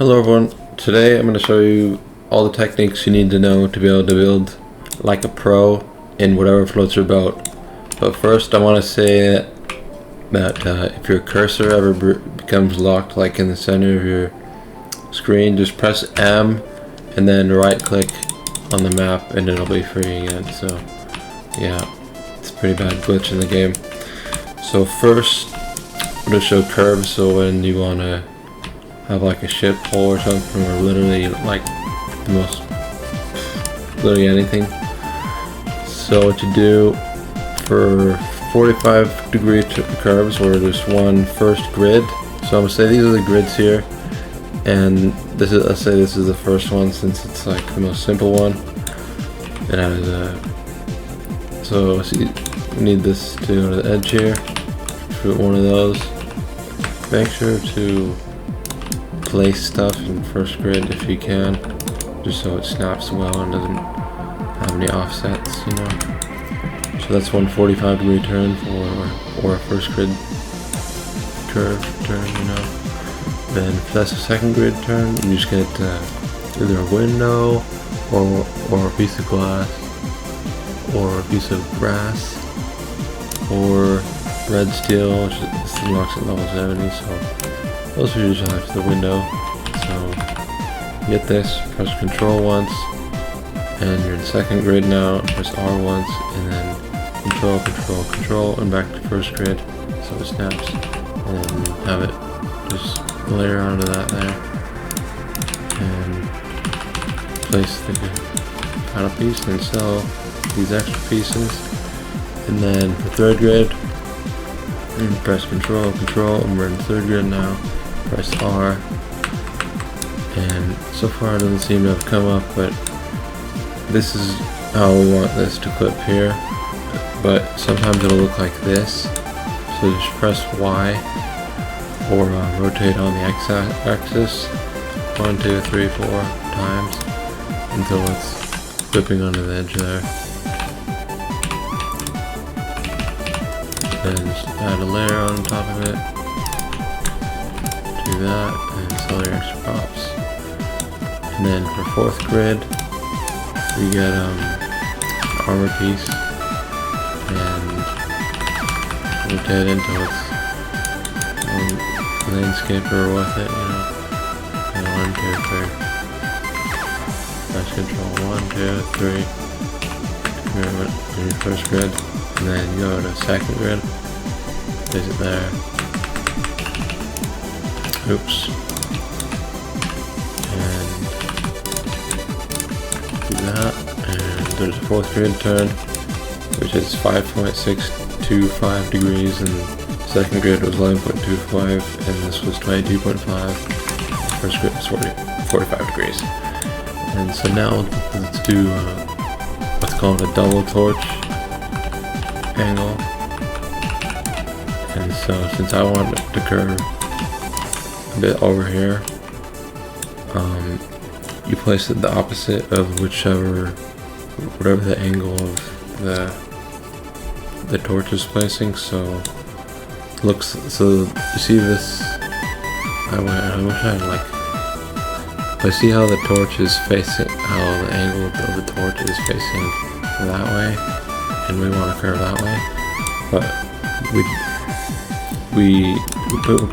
Hello everyone, today I'm going to show you all the techniques you need to know to be able to build like a pro in whatever floats your boat. But first I want to say that if your cursor ever becomes locked like in the center of your screen, just press M and then right click on the map and it'll be free again. So yeah, it's a pretty bad glitch in the game. So first I'm going to show curves, so when you want to have like a ship hole or something, or literally like the most, literally anything. So what you do for 45-degree curves, or just one first grid. So I'm gonna say these are the grids here, and this is, let's say this is the first one since it's like the most simple one. It has a, so see, we need this to go to the edge here. Put one of those. Make sure to place stuff in first grid if you can, just so it snaps well and doesn't have any offsets, you know. So that's one 45-degree turn or a first grid curve turn, you know. Then if that's a second grid turn, you just get either a window or a piece of glass or a piece of brass or red steel, which this unlocks at level 70. So those are usually for the window. So get this, press Control once, and you're in second grid now. Press R once, and then Control, Control, Control, and back to first grid, so it snaps. And then have it just layer onto that there, and place the final piece, and sell these extra pieces. And then for third grid, and press Control, Control, and we're in third grid now. Press R, and so far it doesn't seem to have come up, but this is how we want this to clip here. But sometimes it'll look like this, so just press Y or rotate on the x-axis 1, 2, 3, 4 times until it's clipping onto the edge there. Then just add a layer on top of it. Do that and sell your extra props. And then for fourth grid, we get armor piece and rotate it until it's landscaper with it, you know. And 1, 2, 3. Press Control 1, 2, 3. Here in your first grid, and then go to second grid. Place it there. Oops. And do that, and there's a fourth grid turn, which is 5.625 degrees, and second grid was 11.25, and this was 22.5. First grid was 45 degrees. And so now let's do what's called a double torch angle. And so since I want it to curve a bit over here, you place it the opposite of whatever the angle of the torch is placing. So you see this, I wish I had like, I see how the torch is facing, how the angle of the torch is facing that way, and we want to curve that way, but we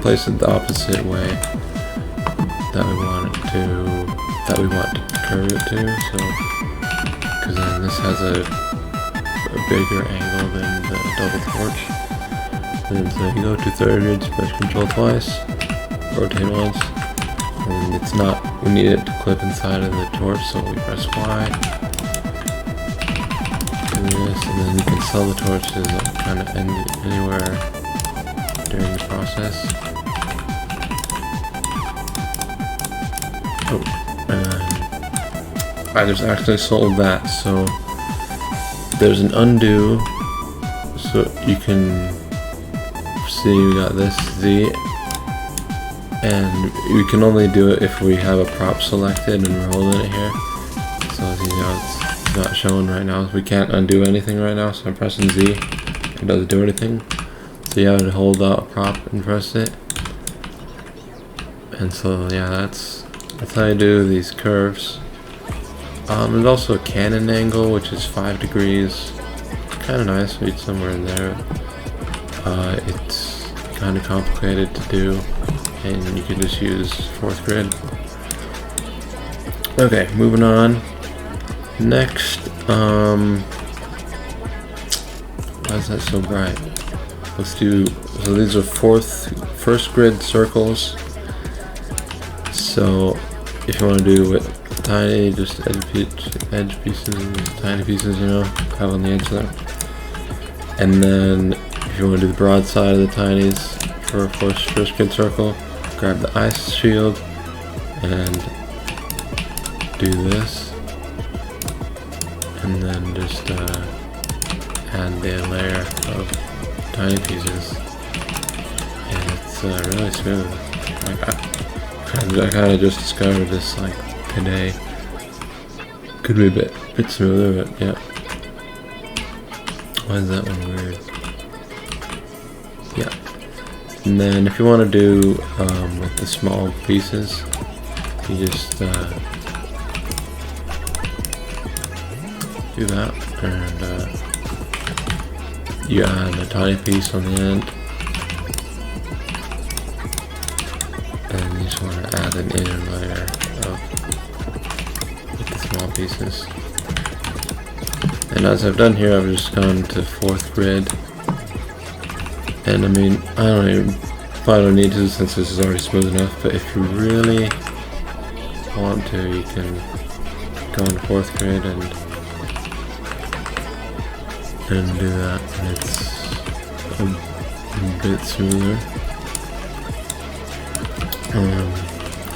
place it the opposite way that we want to curve it to. So, because then this has a bigger angle than the double torch. And so you go to third grid, press Control twice, rotate once, and it's not. We need it to clip inside of the torch, so we press Y. Do this, and then you can sell the torches kind of anywhere during the process. Oh, and I just actually sold that, so there's an undo, so you can see we got this Z, and we can only do it if we have a prop selected and we're holding it here. So as you know, it's not showing right now, we can't undo anything right now, so I'm pressing Z, it doesn't do anything. So you have to hold out a prop and press it. And so yeah, that's That's how you do these curves. There's also a cannon angle, which is 5 degrees. Kind of nice, read somewhere in there. It's kind of complicated to do, and you can just use 4th grid. Okay, moving on. Next, why is that so bright? Let's do, so these are first grid circles. So if you want to do it tiny, just edge pieces, tiny pieces, you know, have on the edge there. And then if you want to do the broad side of the tinies for a first grid circle, grab the ice shield and do this, and then just add the layer of tiny pieces, and it's really smooth. Like I kind of just discovered this like today. Could be a bit smoother, but yeah. Why is that one weird? Yeah. And then if you want to do with the small pieces, you just do that, and you add a tiny piece on the end, and you just want to add an inner layer with the small pieces. And as I've done here, I've just gone to 4th grid, and I mean, probably don't need to since this is already smooth enough, but if you really want to, you can go into 4th grid and do that, and it's a bit smoother.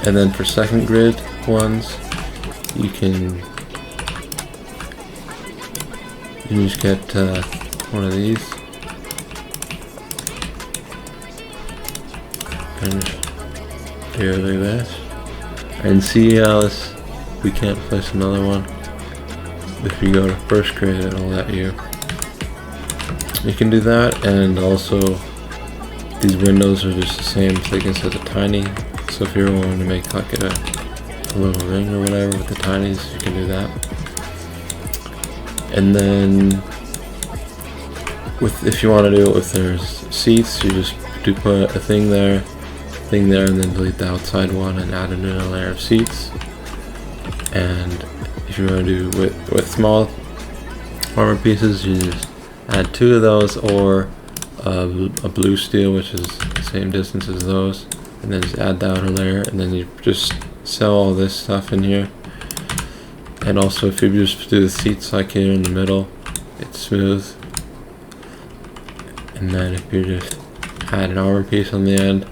And then for 2nd grid ones, you can just get one of these and just do it like this, and see how we can't place another one. If you go to 1st grid, it'll let you. You can do that, and also these windows are just the same thickness as a tiny, so if you're wanting to make like a little ring or whatever with the tinies, you can do that. And then if you want to do it with there's seats, you just do put a thing there, and then delete the outside one and add another layer of seats. And if you want to do with small armor pieces, you just add 2 of those, or a blue steel, which is the same distance as those, and then just add the outer layer, and then you just sew all this stuff in here. And also if you just do the seats like here in the middle, it's smooth. And then if you just add an armor piece on the end,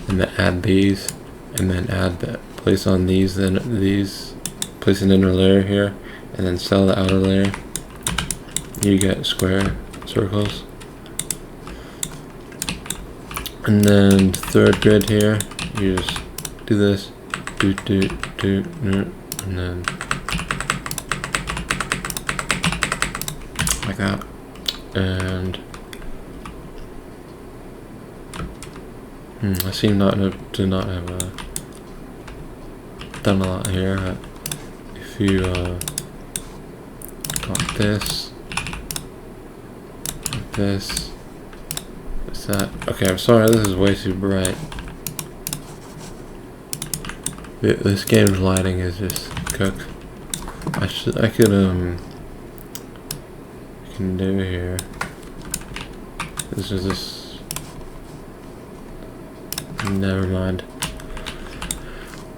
and then add these, and then add the place on these, then these, place an inner layer here, and then sew the outer layer, you get square circles. And then 3rd grid here, you just do this, and then like that. And I seem to not have done a lot here. If you got this. This, what's that? Okay, I'm sorry, this is way too bright. This game's lighting is just cooked. I can do here. This is this. Never mind.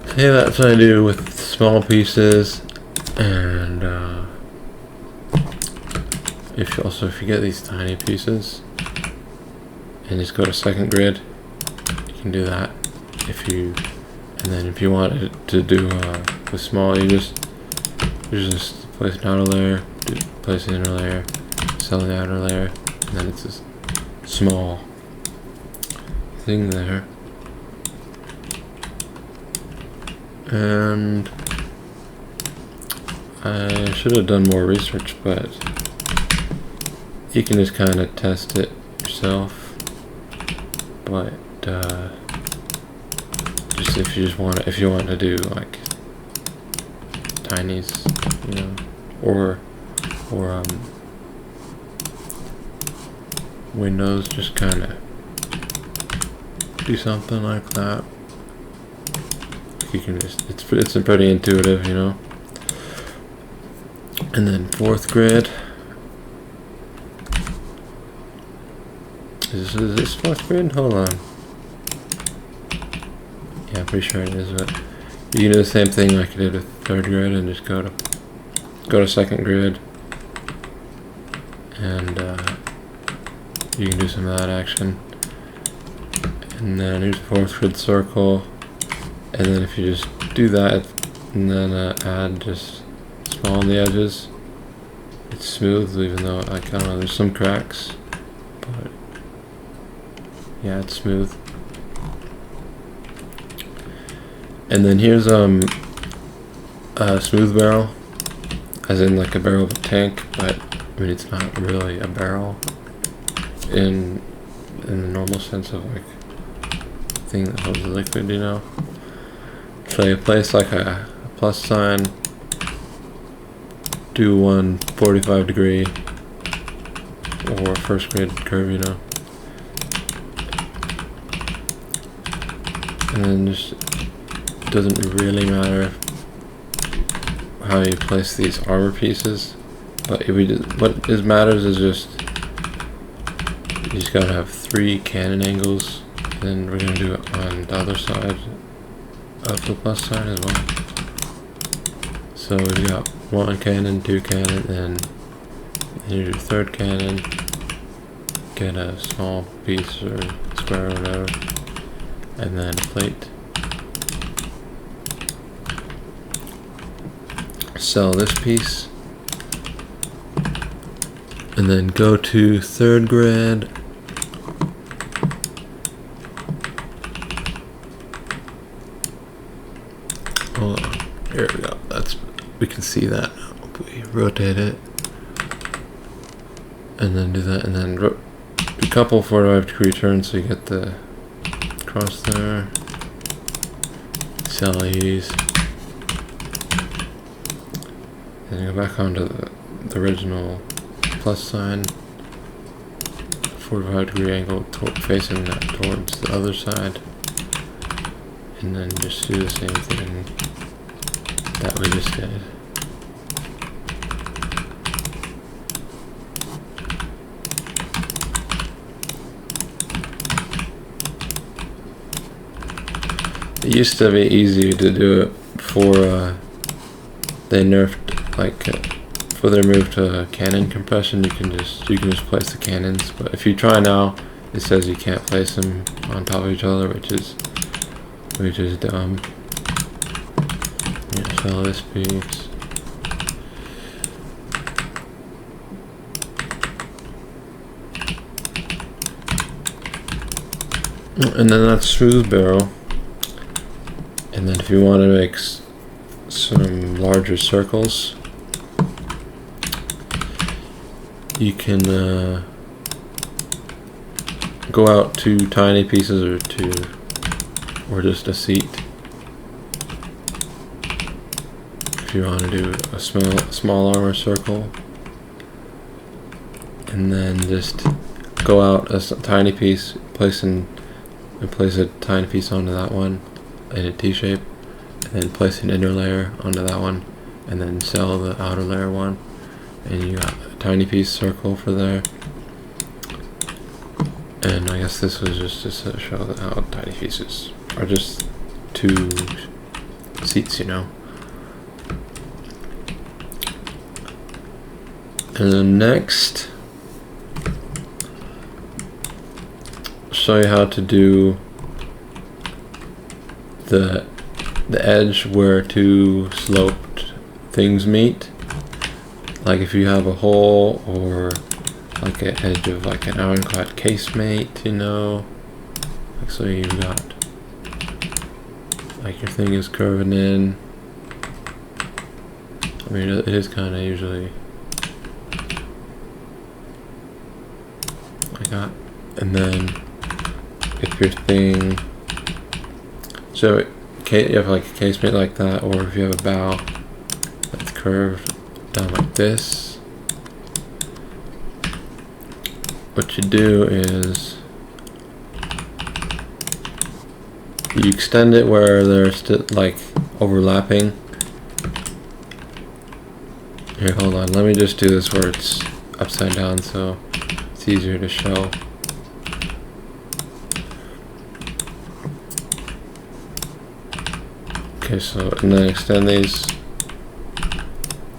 So yeah, that's what I do with small pieces, and if you get these tiny pieces and just go to 2nd grid, you can do that. And then if you want it to do with small, you just place an outer layer, place the inner layer, sew the outer layer, and then it's this small thing there. And I should have done more research, but you can just kind of test it yourself. But just obviously if you want to do like tinies, you know, or windows, just kind of do something like that. You can just, it's pretty intuitive, you know. And then fourth grid. Is this fourth grid? Hold on. Yeah, I'm pretty sure it is, but you can do the same thing like you did with third grid and just go to second grid, and you can do some of that action. And then here's fourth grid circle, and then if you just do that and then add just small on the edges, it's smooth, even though I don't know, there's some cracks, but yeah, it's smooth. And then here's a smooth barrel, as in like a barrel of a tank, but I mean it's not really a barrel in the normal sense of like thing that holds the liquid, you know. So you place like a plus sign, do one 45-degree or first grade curve, you know, and then just, it doesn't really matter how you place these armor pieces, but if we just, what matters is just you just gotta have 3 cannon angles. Then we're gonna do it on the other side of the plus sign as well. So we've got 1 cannon, 2 cannon, and you do third cannon, get a small piece or square or whatever, and then a plate. Sell this piece, and then go to third grid. Hold on, here we go. We can see that. We rotate it, and then do that, and then do a couple 45-degree turns so you get the cross there. Sell these. Then go back onto the original plus sign, 45-degree angle facing that towards the other side, and then just do the same thing that we just did. It used to be easier to do it before they nerfed, like for their move to cannon compression. You can just place the cannons, but if you try now, it says you can't place them on top of each other, which is dumb. Yeah, sell this piece. And then that's smooth barrel. And then if you want to make some larger circles, you can go out 2 tiny pieces or just a seat. If you want to do a small armor circle, and then just go out a tiny piece, place a tiny piece onto that one in a T shape, and then place an inner layer onto that one, and then sell the outer layer one, and you got a tiny piece circle for there. And I guess this was just to show how tiny pieces are just 2 seats, you know. And then next, show you how to do the edge where 2 sloped things meet. Like if you have a hole or like an edge of like an ironclad casemate, you know, like so you've got like your thing is curving in. I mean it is kind of usually like that. And then if your thing, so you have like a casemate like that, or if you have a bow that's curved down like this, what you do is you extend it where they're still like overlapping. Here, hold on, let me just do this where it's upside down so it's easier to show. Okay, so and then extend these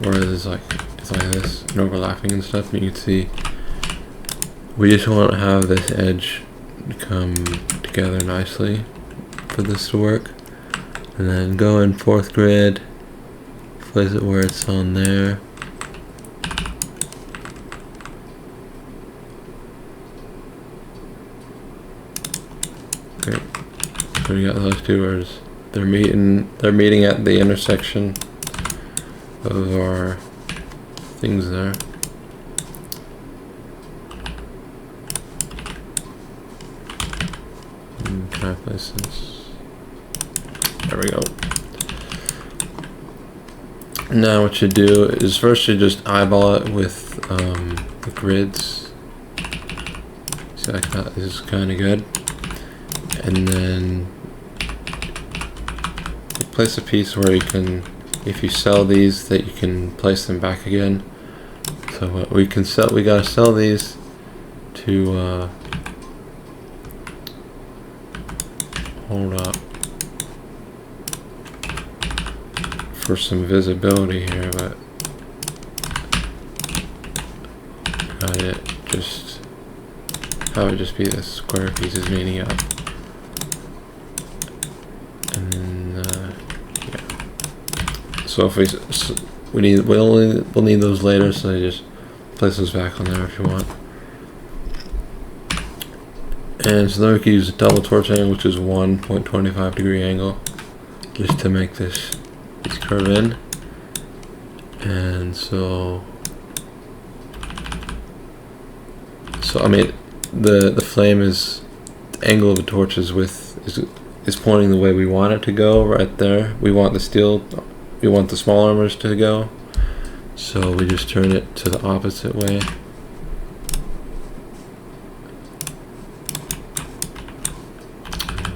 where it's like this and overlapping and stuff, and you can see we just want to have this edge come together nicely for this to work. And then go in fourth grid, place it where it's on there. Okay, so we got those two words. They're meeting at the intersection of our things there. Can I place this? There we go. Now what you do is first you just eyeball it with the grids. See, like that is kind of good. And then you place a piece where you can, if you sell these, that you can place them back again. So what we gotta sell these to hold up for some visibility here, but got it. Just have it just be the square pieces meeting up, and then yeah. So if we'll need those later, so you just place those back on there if you want. And so then we can use a double torch angle, which is 1.25 degree angle, just to make this curve in. And so I mean, the flame is, the angle of the torch is pointing the way we want it to go, right there. We want the small armors to go, so we just turn it to the opposite way.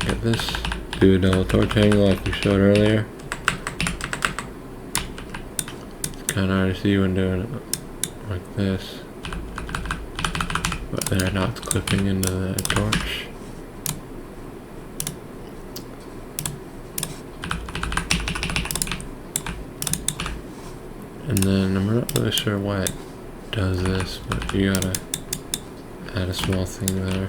Get this, do a double torch angle like we showed earlier. It's kind of hard to see when doing it like this, but there, now it's clipping into the torch. And then I'm not really sure why it does this, but you gotta add a small thing there.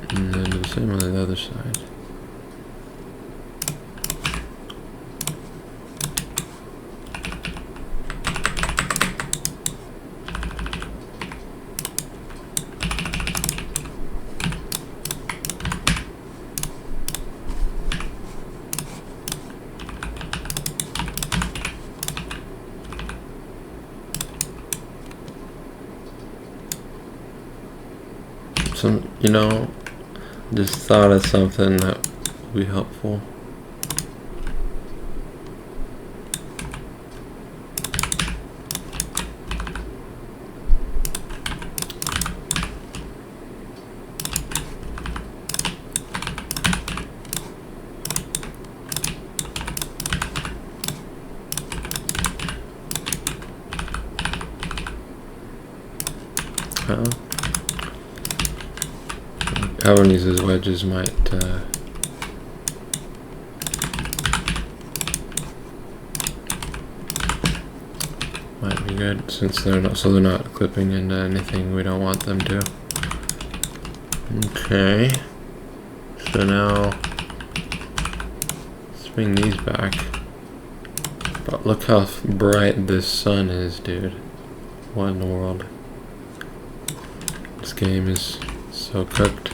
And then do the same on the other side. Just thought of something that would be helpful. Having these as wedges might be good, since they're not clipping into anything we don't want them to. Okay, so now let's bring these back. But look how bright this sun is, dude. What in the world? This game is so cooked.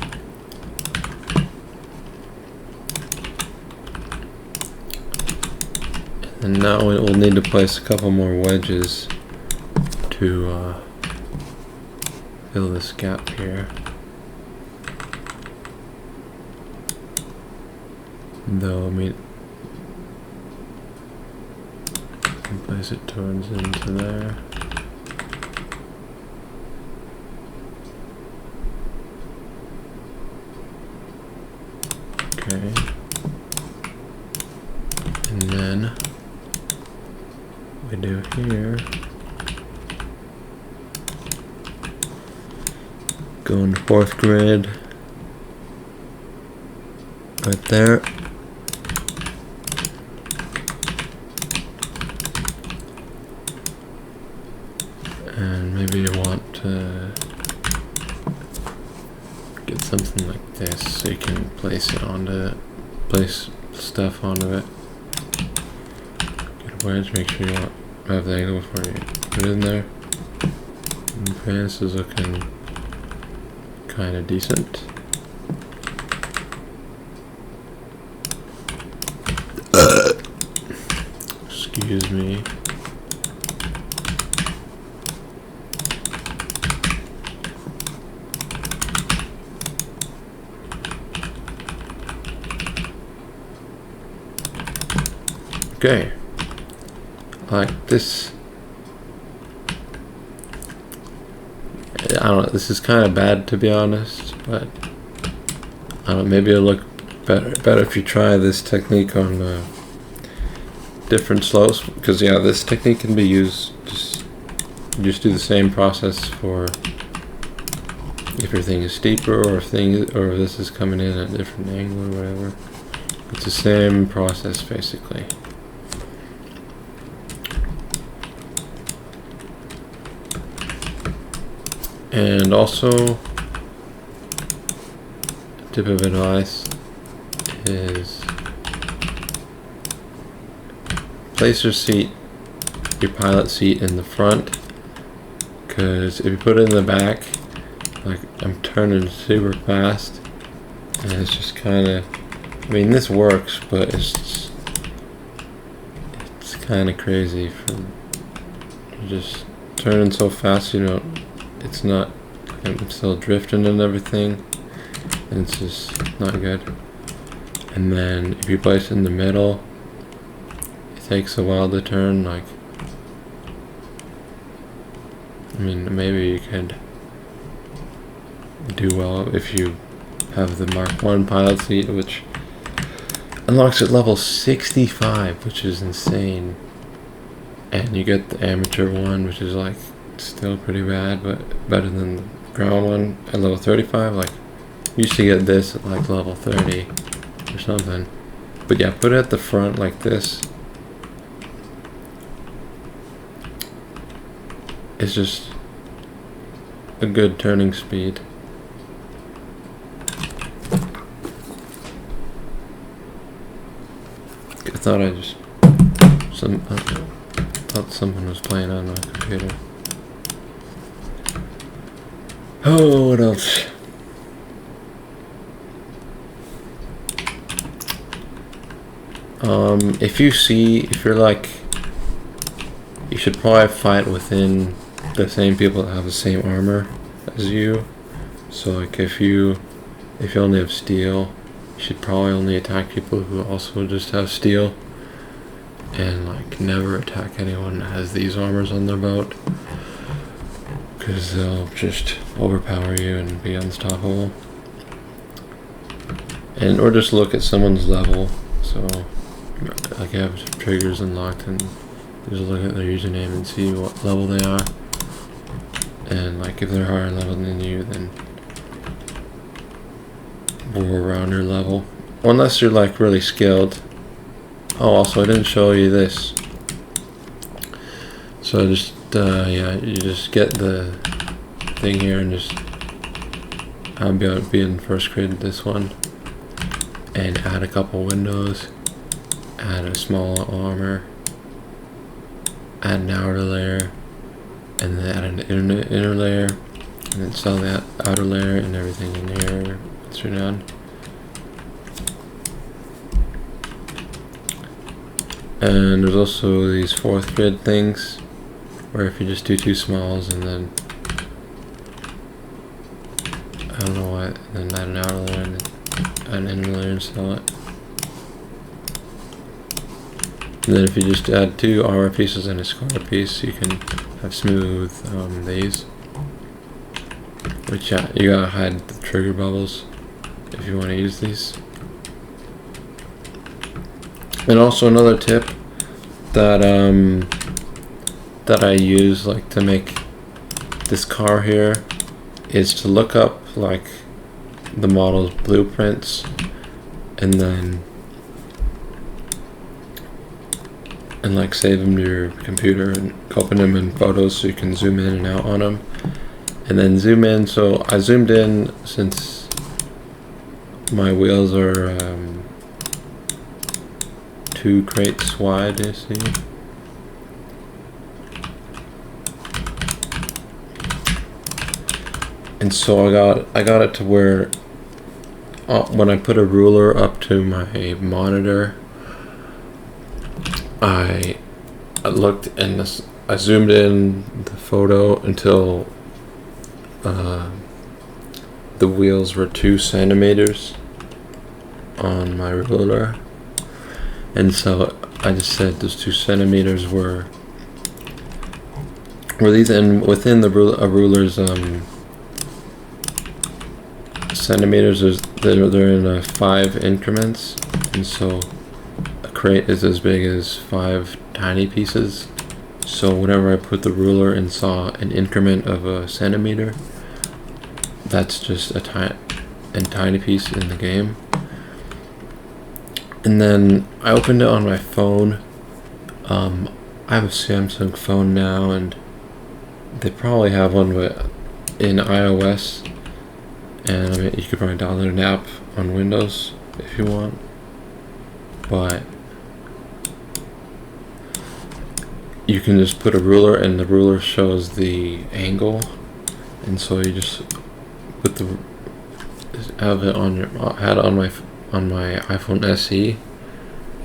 And now we'll need to place a couple more wedges to fill this gap here. Though, I mean, place it towards into there. Okay. And then we do here, go into fourth grid, right there. And maybe you want to get something like this so you can place it onto it, place stuff onto it. Get a wedge, make sure you have the angle before you put it in there. And this is looking kind of decent. Excuse me. Okay, like this. I don't know, this is kind of bad to be honest, but I don't know, maybe it'll look better if you try this technique on different slopes, because yeah, this technique can be used, just do the same process for if your thing is steeper or if this is coming in at a different angle or whatever. It's the same process basically. And also, a tip of advice is place your pilot seat in the front, because if you put it in the back, like I'm turning super fast, and it's just kind of, I mean this works, but it's kind of crazy from just turning so fast, you know. It's not, I'm still drifting and everything, and it's just not good. And then if you place it in the middle, it takes a while to turn. Like, I mean, maybe you could do well if you have the Mark 1 pilot seat, which unlocks at level 65, which is insane. And you get the amateur one, which is like still pretty bad, but better than the ground one at level 35. Like, used to get this at like level 30 or something. But yeah, put it at the front like this. It's just a good turning speed. I thought something was playing on my computer. Oh, what else? If you're like, you should probably fight within the same people that have the same armor as you. So like if you only have steel, you should probably only attack people who also just have steel, and like never attack anyone that has these armors on their boat, because they'll just overpower you and be unstoppable. And or just look at someone's level. So like you have triggers unlocked and just look at their username and see what level they are. And like if they're higher level than you, then more around your level. Unless you're like really skilled. Oh, also I didn't show you this. So just yeah, you just get the thing here and just be in first grid, this one, and add a couple windows, add a small armor, add an outer layer, and then add an inner layer, and then sell that outer layer and everything in here once you're done. And there's also these fourth grid things, where if you just do two smalls and then I don't know why, and then add an outer layer and an inner layer and sell it. And then if you just add 2 armor pieces and a scar piece, you can have smooth these. Which you gotta hide the trigger bubbles if you want to use these. And also another tip that that I use like to make this car here is to look up like the model's blueprints and then like save them to your computer and open them in photos so you can zoom in and out on them and then zoom in. So I zoomed in since my wheels are 2 crates wide, you see. And so I got it to where when I put a ruler up to my monitor, I looked and I zoomed in the photo until the wheels were 2 centimeters on my ruler, and so I just said those 2 centimeters were these, and within the a ruler's centimeters, they're in 5 increments, and so a crate is as big as 5 tiny pieces. So whenever I put the ruler and saw an increment of a centimeter, that's just a tiny piece in the game. And then I opened it on my phone. I have a Samsung phone now, and they probably have one in iOS. And I mean, you could probably download an app on Windows if you want. But you can just put a ruler, and the ruler shows the angle, and so you just put have it on had it on my iPhone SE,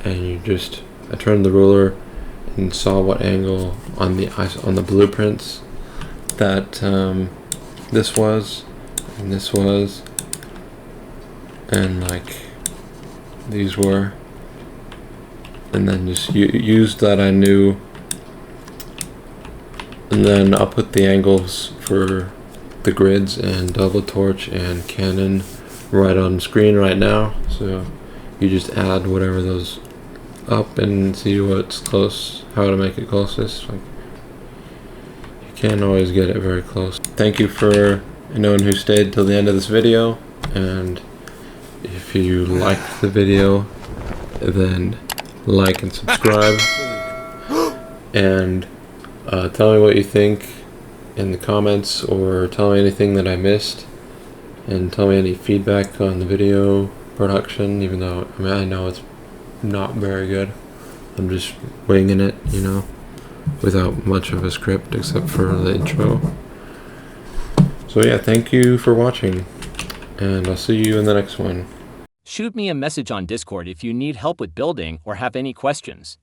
and you just I turned the ruler and saw what angle on the blueprints that this was, and this was, and like these were, and then just used that I knew. And then I'll put the angles for the grids and double torch and cannon right on screen right now. So you just add whatever those up and see what's close, how to make it closest. Like, you can't always get it very close. Thank you for anyone who stayed till the end of this video, and if you liked the video, then like and subscribe, and tell me what you think in the comments, or tell me anything that I missed, and tell me any feedback on the video production, even though I know it's not very good. I'm just winging it, you know, without much of a script except for the intro. So yeah, thank you for watching, and I'll see you in the next one. Shoot me a message on Discord if you need help with building or have any questions.